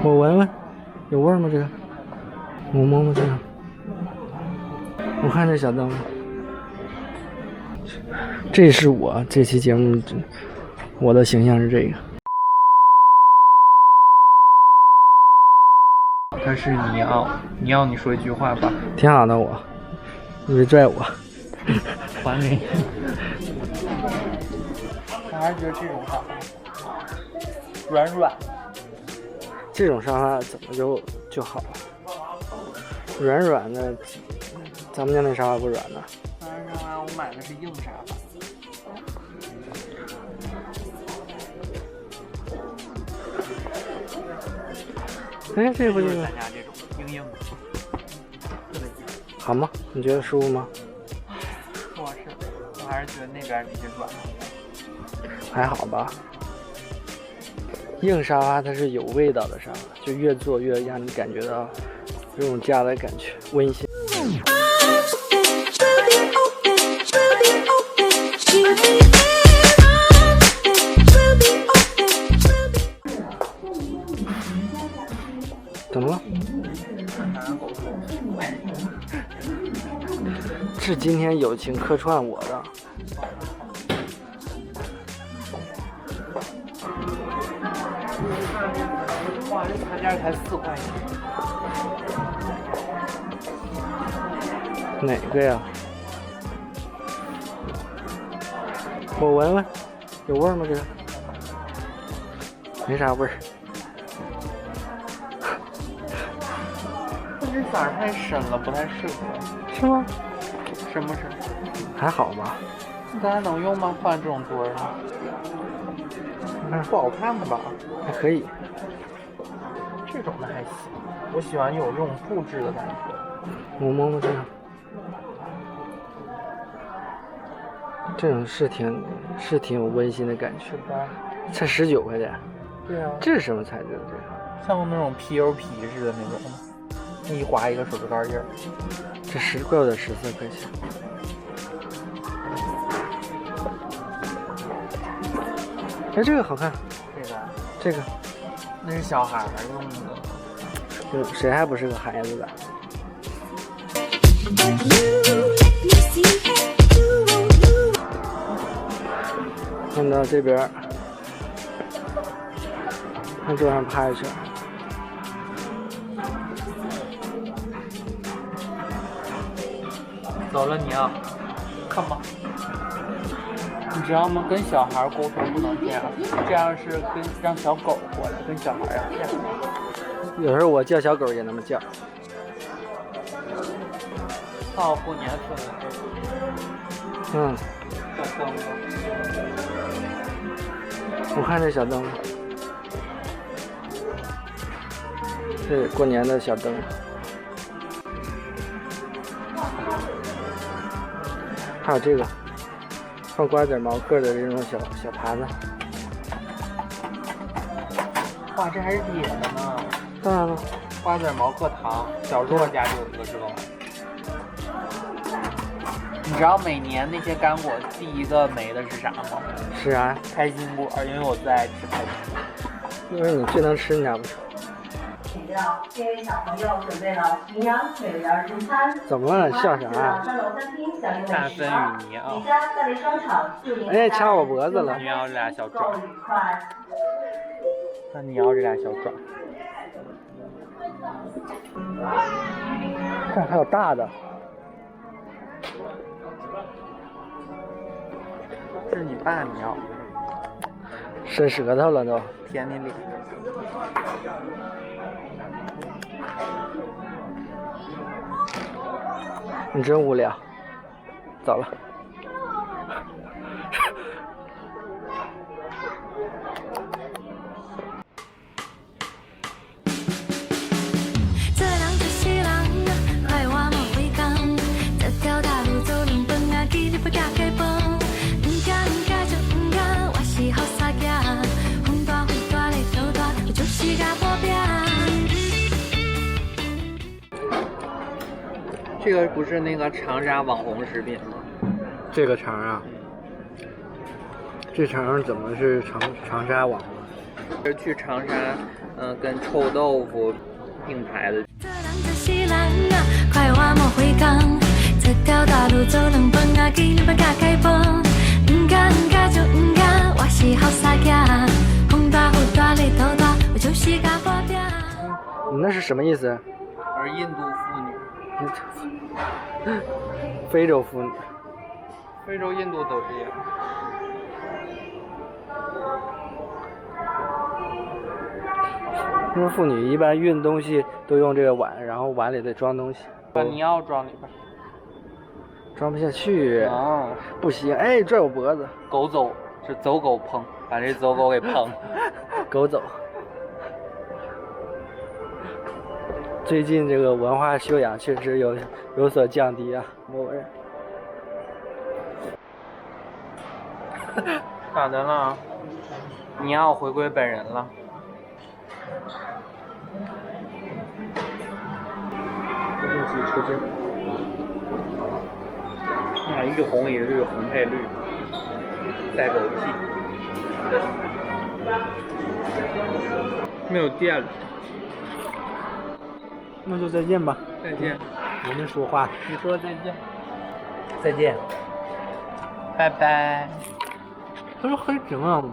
我闻闻，有味吗？这个，我摸摸这个。我看这小灯，这是我这期节目，我的形象是这个。他是你要你说一句话吧。挺好的我，你别拽我。还给你。我还是觉得这种沙发软软。这种沙发怎么就好了？软软的，咱们家那沙发不软的。当然沙发我买的是硬沙发。哎，这不就是咱家这种硬的，好吗？你觉得舒服吗？我还是觉得那边那些软。还好吧。硬沙发它是有味道的沙发，就越坐越让你感觉到这种家的感觉，温馨。怎么了？是今天友情客串我的。哇，这茶价才4块钱。哪个呀？我闻闻，有味吗？这个没啥味儿。这色儿太深了，不太适合。是吗？深不深？还好吧。咱还能用吗？换这种桌儿不好看的吧？还可以。这种的还行，我喜欢有这种布置的感觉。我摸摸这个，这种是挺有温馨的感觉。是吧？才19块钱。对啊。这是什么材质的？这个像那种 PU 皮似的那种吗？一划一个手指盖印儿。这怪不得14块钱。哎，这个好看。这个。那是小孩用的。谁还不是个孩子的？看到这边，看桌上趴一圈。走了你啊，看吧。你知道吗？跟小孩沟通不能这样，这样是让小狗过来，跟小孩要这样。有时候我叫小狗也那么叫。到过年氛围。小灯。我看这小灯，这过年的小灯。还有这个放瓜子毛个的这种小盘子。哇，这还是铁的呢。当然了，瓜子毛课堂，小时候家就有一个这个。你知道每年那些干果第一个没的是啥吗？是啊，开心果，因为我最爱吃开心果。因为你最能吃，你咋不说？这位小朋友准备了营养美味儿童餐。怎么了？笑啥啊？大分与泥啊！哎，掐我脖子了！你要这俩小爪。那你要这俩小爪。看还有大的。这是你爸，你要。伸舌头了都。舔你脸。你真无聊，走了。这个不是那个长沙网红食品吗？这个肠啊，这肠怎么是长沙网红？是去长沙，跟臭豆腐并排的。这人就是人啊，快活莫回港，这条大路走两分啊，记你要甲改帮。唔敢就唔敢，我是好傻仔，风大雨大日头大，我就是甲搏拼。你那是什么意思？而印度妇女，非洲妇女。非洲、印度都这样。因为妇女一般运东西都用这个碗，然后碗里得装东西。把你要装里边。装不下去。啊，不行，哎，拽我脖子。狗走是走狗碰，把这走狗给碰。狗走。最近这个文化修养确实有所降低啊，某人。咋的了？你要回归本人了。这东西出征。啊，一红一绿，红配绿，带枸杞。没有电了。那就再见吧。再见。我们说话。你说再见。再见。拜拜。他说很整啊。